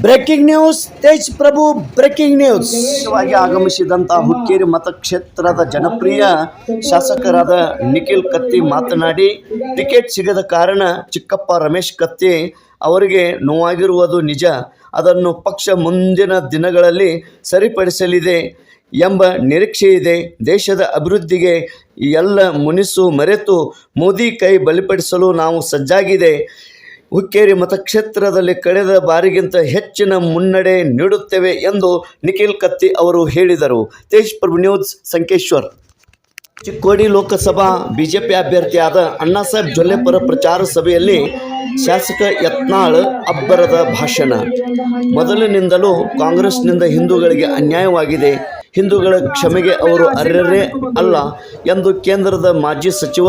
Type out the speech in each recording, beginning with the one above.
Breaking news Tej ಪ್ರಭು breaking news ಆಗಮಿಸಿದಂಥ Hukkeri ಮತಕ್ಷೇತ್ರದ ಜನಪ್ರಿಯ ಶಾಸಕರಾದ ನಿಖಿಲ್ ಕತ್ತಿ ಮಾತನಾಡಿ ಟಿಕೆಟ್ ಸಿಗದ ಕಾರಣ ಚಿಕ್ಕಪ್ಪ ರಮೇಶ್ ಕತ್ತಿ ಅವರಿಗೆ ನೋವಾಗಿರುವುದು ನಿಜ. ಅದನ್ನು ಪಕ್ಷ ಮುಂದಿನ ದಿನಗಳಲ್ಲಿ ಸರಿಪಡಿಸಲಿದೆ ಎಂಬ ನಿರೀಕ್ಷೆ ಇದೆ. ದೇಶದ ಅಭಿವೃದ್ಧಿಗೆ ಎಲ್ಲ ಮುನಿಸು ಮರೆತು ಮೋದಿ ಕೈ ಬಲಿಪಡಿಸಲು ನಾವು ಸಜ್ಜಾಗಿದೆ. ಹುಕ್ಕೇರಿ ಮತಕ್ಷೇತ್ರದಲ್ಲಿ ಕಳೆದ ಬಾರಿಗಿಂತ ಹೆಚ್ಚಿನ ಮುನ್ನಡೆ ನೀಡುತ್ತೇವೆ ಎಂದು ನಿಖಿಲ್ ಕತ್ತಿ ಅವರು ಹೇಳಿದರು. ತೇಜ್ ಪ್ರಭು ನ್ಯೂಸ್ ಸಂಕೇಶ್ವರ್. ಚಿಕ್ಕೋಡಿ ಲೋಕಸಭಾ ಬಿಜೆಪಿ ಅಭ್ಯರ್ಥಿಯಾದ ಅಣ್ಣಾಸಾಹೇಬ್ ಜೊಲ್ಲೆ ಪರ ಪ್ರಚಾರ ಸಭೆಯಲ್ಲಿ ಶಾಸಕ ಯತ್ನಾಳ್ ಅಬ್ಬರದ ಭಾಷಣ. ಮೊದಲಿನಿಂದಲೂ ಕಾಂಗ್ರೆಸ್ನಿಂದ ಹಿಂದೂಗಳಿಗೆ ಅನ್ಯಾಯವಾಗಿದೆ. ಹಿಂದೂಗಳ ಕ್ಷಮೆಗೆ ಅವರು ಅರ್ಹರೇ ಅಲ್ಲ ಎಂದು ಕೇಂದ್ರದ ಮಾಜಿ ಸಚಿವ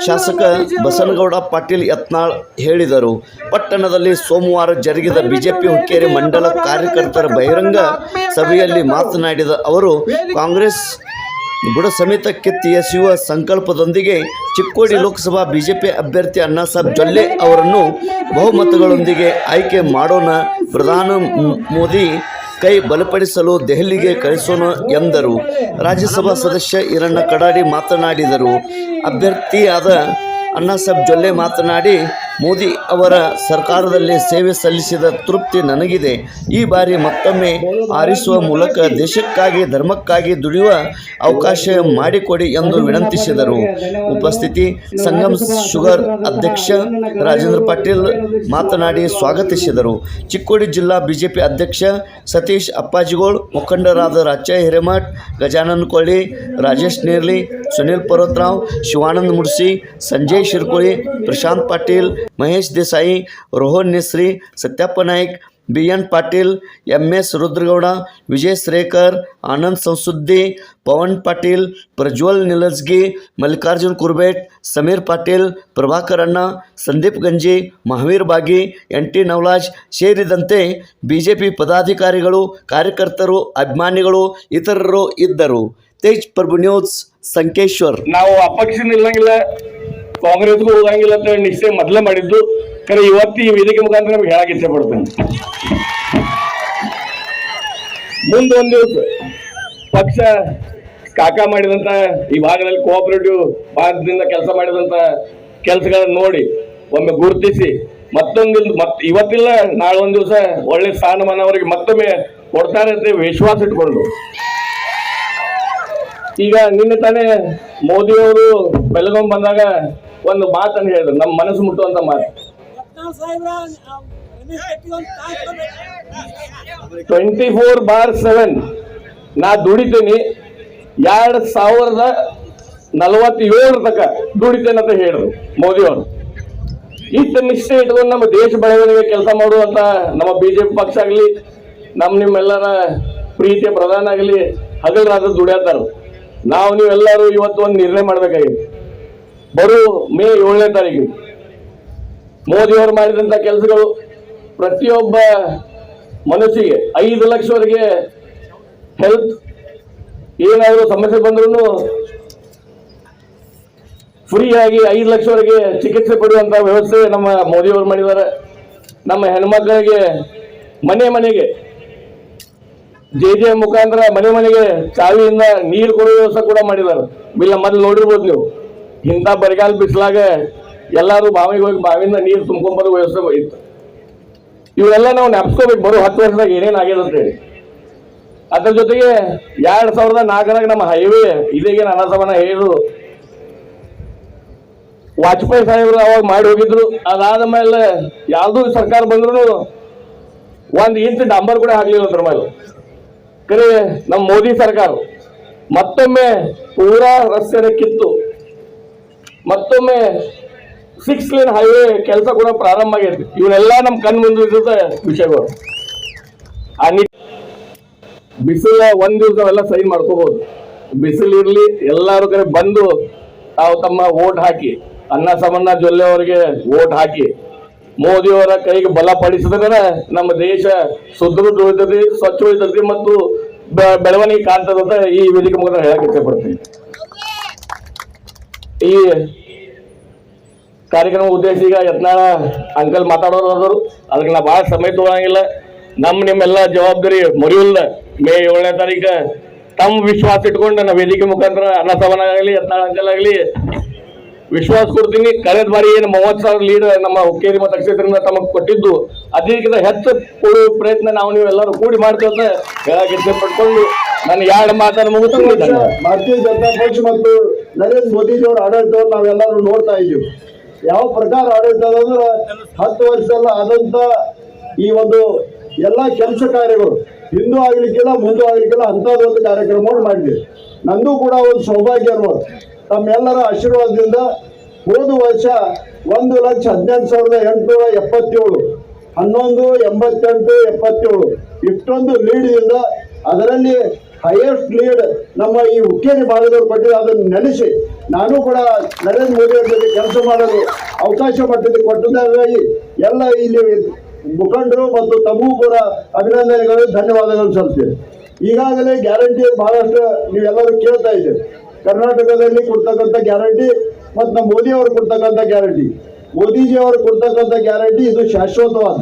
ಶಾಸಕ ಬಸನಗೌಡ ಪಾಟೀಲ್ ಯತ್ನಾಳ್ ಹೇಳಿದರು. ಪಟ್ಟಣದಲ್ಲಿ ಸೋಮವಾರ ಜರುಗಿದ ಬಿಜೆಪಿ ಹುಕ್ಕೇರಿ ಮಂಡಲ ಕಾರ್ಯಕರ್ತರ ಬಹಿರಂಗ ಸಭೆಯಲ್ಲಿ ಮಾತನಾಡಿದ ಅವರು, ಕಾಂಗ್ರೆಸ್ ಬುಡ ಸಮೇತ ಕಿತ್ತಿ ಎಸೆಯುವ ಸಂಕಲ್ಪದೊಂದಿಗೆ ಚಿಕ್ಕೋಡಿ ಲೋಕಸಭಾ ಬಿಜೆಪಿ ಅಭ್ಯರ್ಥಿ ಅಣ್ಣಾಸಾಹೇಬ್ ಜೊಲ್ಲೆ ಅವರನ್ನು ಬಹುಮತಗಳೊಂದಿಗೆ ಆಯ್ಕೆ ಮಾಡೋಣ. ಪ್ರಧಾನಿ ಮೋದಿ ಕೈ ಬಲಪಡಿಸಲು ದೆಹಲಿಗೆ ಕಳಿಸೋಣ ಎಂದರು. ರಾಜ್ಯಸಭಾ ಸದಸ್ಯ ಈರಣ್ಣ ಕಡಾಡಿ ಮಾತನಾಡಿದರು. ಅಭ್ಯರ್ಥಿಯಾದ ಅಣ್ಣಾಸಾಹೇಬ್ ಜೊಲ್ಲೆ ಮಾತನಾಡಿ, ಮೋದಿ ಅವರ ಸರ್ಕಾರದಲ್ಲಿ ಸೇವೆ ಸಲ್ಲಿಸಿದ ತೃಪ್ತಿ ನನಗಿದೆ. ಈ ಬಾರಿ ಮತ್ತೊಮ್ಮೆ ಆರಿಸುವ ಮೂಲಕ ದೇಶಕ್ಕಾಗಿ ಧರ್ಮಕ್ಕಾಗಿ ದುಡಿಯುವ ಅವಕಾಶ ಮಾಡಿಕೊಡಿ ಎಂದು ವಿನಂತಿಸಿದರು. ಉಪಸ್ಥಿತಿ ಸಂಗಮ್ ಶುಗರ್ ಅಧ್ಯಕ್ಷ ರಾಜೇಂದ್ರ ಪಾಟೀಲ್ ಮಾತನಾಡಿ ಸ್ವಾಗತಿಸಿದರು. ಚಿಕ್ಕೋಡಿ ಜಿಲ್ಲಾ ಬಿಜೆಪಿ ಅಧ್ಯಕ್ಷ ಸತೀಶ್ ಅಪ್ಪಾಜಿಗೋಳ್, ಮುಖಂಡರಾದ ರಾಚಯ್ಯ ಹಿರೇಮಠ್, ಗಜಾನನ್ ಕೊಳ್ಳಿ, ರಾಜೇಶ್ ನೇರ್ಲಿ, ಸುನಿಲ್ ಪರ್ವತರಾವ್, ಶಿವಾನಂದ ಮುಡ್ಸಿ, ಸಂಜಯ್ ಶಿರ್ಕೋಳಿ, ಪ್ರಶಾಂತ್ ಪಾಟೀಲ್, ಮಹೇಶ್ ದೇಸಾಯಿ, ರೋಹನ್ ನೆಸ್ರಿ, ಸತ್ಯಪ್ಪ ನಾಯ್ಕ್, BN ಪಾಟೀಲ್, MS ರುದ್ರಗೌಡ, ವಿಜಯ್ ಶ್ರೇಕರ್, ಆನಂದ್ ಸಂಸುದ್ದಿ, ಪವನ್ ಪಾಟೀಲ್, ಪ್ರಜ್ವಲ್ ನಿಲಜ್ಗಿ, ಮಲ್ಲಿಕಾರ್ಜುನ್ ಕುರ್ಬೇಟ್, ಸಮೀರ್ ಪಾಟೀಲ್, ಪ್ರಭಾಕರ್ ಅಣ್ಣ, ಸಂದೀಪ್ ಗಂಜಿ, ಮಹಾವೀರ್ ಬಾಗಿ, NT ನವಲಾಜ್ ಸೇರಿದಂತೆ ಬಿಜೆಪಿ ಪದಾಧಿಕಾರಿಗಳು, ಕಾರ್ಯಕರ್ತರು, ಅಭಿಮಾನಿಗಳು ಇತರರು ಇದ್ದರು. ತೇಜ್ ಪ್ರಭು ನ್ಯೂಸ್ ಸಂಕೇಶ್ವರ್. ನಾವು ಅಪಕ್ಷ ನಿಲ್ಲಂಗಿಲ್ಲ, ಕಾಂಗ್ರೆಸ್ಗೂ ಹೋಗಂಗಿಲ್ಲ ಅಂತ ನಿಶ್ಚಯ ಮೊದಲೇ ಮಾಡಿದ್ದು. ಕರೆ ಇವತ್ತು ಈ ವೇದಿಕೆ ಮುಖಾಂತರ ನಮ್ಗೆ ಹೇಳಕ್ಕೆ ಇಚ್ಛೆ ಪಡ್ತೇನೆ. ಮುಂದೊಂದು ದಿವಸ ಪಕ್ಷ ಕಾಕ ಮಾಡಿದಂತ ಈ ಭಾಗದಲ್ಲಿ ಕೋಆಪರೇಟಿವ್ ಭಾಗದಿಂದ ಕೆಲಸ ಮಾಡಿದಂತ ಕೆಲಸಗಳನ್ನ ನೋಡಿ ಒಮ್ಮೆ ಗುರುತಿಸಿ ಇವತ್ತಿಲ್ಲ ನಾಳೆ ಒಂದ್ ದಿವಸ ಒಳ್ಳೆ ಸ್ಥಾನಮಾನ ಅವರಿಗೆ ಮತ್ತೊಮ್ಮೆ ಕೊಡ್ತಾರೆ ಅಂತ ವಿಶ್ವಾಸ ಇಟ್ಕೊಂಡು, ಈಗ ನಿನ್ನೆ ತಾನೇ ಮೋದಿ ಅವರು ಬೆಳಗಾವಿ ಬಂದಾಗ ಒಂದು ಮಾತನ್ನು ಹೇಳಿದ್ರು, ನಮ್ಮ ಮನಸ್ಸು ಮುಟ್ಟುವಂತ ಮಾತು. 24/7 ನಾ ದುಡಿತೀನಿ, 2047 ತನಕ ದುಡಿತೇನೆ ಅಂತ ಹೇಳಿದ್ರು ಮೋದಿ ಅವರು. ಇಷ್ಟು ನಿಷ್ಠೆ ಇಟ್ಕೊಂಡು ನಮ್ಮ ದೇಶ ಬೆಳವಣಿಗೆ ಕೆಲಸ ಮಾಡುವಂತ ನಮ್ಮ ಬಿಜೆಪಿ ಪಕ್ಷ ಆಗ್ಲಿ, ನಿಮ್ಮೆಲ್ಲರ ಪ್ರೀತಿಯ ಪ್ರಧಾನ ಆಗಲಿ ಹಗಲು ರಾತ್ರಿ ದುಡಿಯತ್ತಾರ. ನಾವು ನೀವೆಲ್ಲರೂ ಇವತ್ತು ಒಂದು ನಿರ್ಣಯ ಮಾಡ್ಬೇಕಾಗಿತ್ತು. ಬರೋ ಮೇ 7ನೇ ತಾರೀಕಿಗೆ ಮೋದಿ ಅವರು ಮಾಡಿದಂತ ಕೆಲಸಗಳು ಪ್ರತಿಯೊಬ್ಬ ಮನುಷ್ಯಗೆ 5 ಲಕ್ಷವರೆಗೆ ಹೆಲ್ತ್ ಏನಾದರೂ ಸಮಸ್ಯೆ ಬಂದ್ರೂ ಫ್ರೀ ಆಗಿ 5 ಲಕ್ಷವರೆಗೆ ಚಿಕಿತ್ಸೆ ಪಡೆಯುವಂತ ವ್ಯವಸ್ಥೆ ನಮ್ಮ ಮೋದಿ ಅವರು ಮಾಡಿದ್ದಾರೆ. ನಮ್ಮ ಹೆಣ್ಮಕ್ಳಿಗೆ ಮನೆಗೆ ಜೆ ಮುಖಾಂತರ ಮನೆಗೆ ಚಾವಿಯಿಂದ ನೀರು ಕೊಡುವ ವ್ಯವಸ್ಥೆ ಕೂಡ ಮಾಡಿದ್ದಾರೆ. ಮೊದಲು ನೋಡಿರ್ಬೋದು ನೀವು, ಇಂಥ ಬರಿಗಾಲ ಬಿಸಿಲಾಗ ಎಲ್ಲರೂ ಬಾವಿಗೆ ಹೋಗಿ ಬಾವಿಯಿಂದ ನೀರು ತುಂಬ್ಕೊಂಬರೋ ವ್ಯವಸ್ಥೆ ಇತ್ತು. ಇವೆಲ್ಲ ನಾವು ನೆಪ್ಸ್ಕೋಬೇಕು ಬರೋ 10 ವರ್ಷದಾಗ ಏನೇನಾಗ್ಯದ ಅಂತ ಹೇಳಿ. ಅದ್ರ ಜೊತೆಗೆ 2004 ನಮ್ಮ ಹೈವೇ ಇದೇಗೇನು ಅನಸಮನ ಹೇಳಿದ್ರು, ವಾಜಪೇಯಿ ಸಾಹೇಬರು ಅವಾಗ ಮಾಡಿ ಹೋಗಿದ್ರು. ಅದಾದ ಮೇಲೆ ಯಾವ್ದು ಸರ್ಕಾರ ಬಂದ್ರು 1 ಇಂಚ್ ಡಾಂಬರ್ ಕೂಡ ಆಗ್ಲಿಲ್ಲ ಅದ್ರ ಮೇಲೆ. ಕರೆ ನಮ್ಮ ಮೋದಿ ಸರ್ಕಾರ ಮತ್ತೊಮ್ಮೆ ಪೂರಾ ರಸ್ತೆ ಕಿತ್ತು ಮತ್ತೊಮ್ಮೆ 6 ಲೇನ್ ಹೈವೇ ಕೆಲಸ ಕೂಡ ಪ್ರಾರಂಭ ಆಗೈತಿ. ಇವನ್ನೆಲ್ಲ ನಮ್ಮ ಕಣ್ಣು ಮುಂದಿದ್ದ ವಿಷಯಗಳು. ಆ ಬಿಸಿಲ ಒಂದ್ ದಿವಸ ಅವೆಲ್ಲ ಸೈನ್ ಮಾಡ್ಕೋಬಹುದು. ಬಿಸಿಲಿರ್ಲಿ, ಎಲ್ಲಾರು ಕರೆ ಬಂದು ತಾವು ತಮ್ಮ ವೋಟ್ ಹಾಕಿ, ಅಣ್ಣಾಸಾಹೇಬ್ ಜೊಲ್ಲೆ ಅವರಿಗೆ ವೋಟ್ ಹಾಕಿ ಮೋದಿ ಅವರ ಕೈಗೆ ಬಲ ಪಡಿಸಿದ್ರೆ ನಮ್ಮ ದೇಶ ಸುದೃಢ ಉಳಿತದೆ, ಸ್ವಚ್ಛ ಉಳಿತದೆ ಮತ್ತು ಬೆಳವಣಿಗೆ ಕಾಣ್ತದೆ ಅಂತ ಈ ವೇದಿಕೆ ಮುಖಾಂತರ ಹೇಳಕ್ ಇಚ್ಛೆ ಪಡ್ತೀನಿ. ಈ ಕಾರ್ಯಕ್ರಮ ಉದ್ದೇಶ ಈಗ ಯತ್ನಾಳ ಅಂಕಲ್ ಮಾತಾಡೋರು ಅದಕ್ಕೆ ನಾ ಭಾಳ ಸಮಯ ತಗೊಳಂಗಿಲ್ಲ. ನಿಮ್ಮೆಲ್ಲ ಜವಾಬ್ದಾರಿ ಮರೆಯುಲ್ಲ. ಮೇ 7ನೇ ತಾರೀಕು ತಮ್ಮ ವಿಶ್ವಾಸ ಇಟ್ಕೊಂಡು ನನ್ನ ವೇದಿಕೆ ಮುಖಾಂತರ ಅನ್ನಸವನಾಗಲಿ ಯತ್ನಾಳಂಕಲಾಗಲಿ ವಿಶ್ವಾಸ ಕೊಡ್ತೀನಿ. ಕಳೆದ ಬಾರಿ ಏನು 30,000 ಲೀಡ್ ನಮ್ಮ ಹುಕ್ಕೇರಿ ಮತಕ್ಷೇತ್ರದಿಂದ ತಮಗೆ ಕೊಟ್ಟಿದ್ದು ಅದಕ್ಕಿಂತ ಹೆಚ್ಚು ಕೊಡುವ ಪ್ರಯತ್ನ ನೀವೆಲ್ಲರೂ ಕೂಡಿ ಮಾಡ್ತೇವೆ ಅಂತ ಹೇಳಕ್ಕೆ ಪಡ್ಕೊಂಡು ನಾನು 2 ಮಾತನ್ನು ಮುಗಿಸ್ತೀನಿ. ಭಾರತೀಯ ಜನತಾ ಪಕ್ಷ ಮತ್ತು ನರೇಂದ್ರ ಮೋದಿಜಿಯವರ ಆಡಳಿತವನ್ನು ನಾವೆಲ್ಲರೂ ನೋಡ್ತಾ ಇದ್ದೀವಿ. ಯಾವ ಪ್ರಕಾರ ಆಡಳಿತ ಅಂದ್ರೆ 10 ವರ್ಷದಲ್ಲಿ ಆದಂತ ಈ ಒಂದು ಎಲ್ಲ ಕೆಲಸ ಕಾರ್ಯಗಳು ಹಿಂದೂ ಆಗ್ಲಿಕ್ಕಿಲ್ಲ ಮುಂದೂ ಆಗ್ಲಿಕ್ಕಿಲ್ಲ ಅಂಥದ್ದೊಂದು ಕಾರ್ಯಕ್ರಮವನ್ನು ಮಾಡಿದ್ದೀವಿ. ನಂದು ಕೂಡ ಒಂದು ಸೌಭಾಗ್ಯ ಅನ್ನೋದು ತಮ್ಮೆಲ್ಲರ ಆಶೀರ್ವಾದದಿಂದ ಹೋದ ವರ್ಷ 1,18,877 11,88,77 ಇಷ್ಟೊಂದು ಲೀಡ್ದಿಂದ ಅದರಲ್ಲಿ ಹೈಯೆಸ್ಟ್ ಲೀಡ್ ನಮ್ಮ ಈ ಹುಕ್ಕೇರಿ ಭಾಗದವ್ರು ಕೊಟ್ಟಿದ್ದು. ಅದನ್ನು ನೆನೆಸಿ ನಾನು ಕೂಡ ನರೇಂದ್ರ ಮೋದಿ ಅವರ ಜೊತೆ ಕೆಲಸ ಮಾಡಲು ಅವಕಾಶ ಕೊಟ್ಟದಾಗಿ ಎಲ್ಲ ಇಲ್ಲಿ ಮುಖಂಡರು ಮತ್ತು ತಮಗೂ ಕೂಡ ಅಭಿನಂದನೆಗಳು ಧನ್ಯವಾದಗಳು ಸಲ್ಲಿಸ್ತೇನೆ. ಈಗಾಗಲೇ ಗ್ಯಾರಂಟಿ ಬಹಳಷ್ಟು ನೀವೆಲ್ಲರೂ ಕೇಳ್ತಾ ಇದ್ದೀರಿ. ಕರ್ನಾಟಕದಲ್ಲಿ ಕೊಡ್ತಕ್ಕಂಥ ಗ್ಯಾರಂಟಿ ಮತ್ತು ನಮ್ಮ ಮೋದಿ ಅವರು ಕೊಡ್ತಕ್ಕಂಥ ಗ್ಯಾರಂಟಿ, ಮೋದಿಜಿ ಅವರು ಕೊಡ್ತಕ್ಕಂಥ ಗ್ಯಾರಂಟಿ ಇದು ಶಾಶ್ವತವಾದ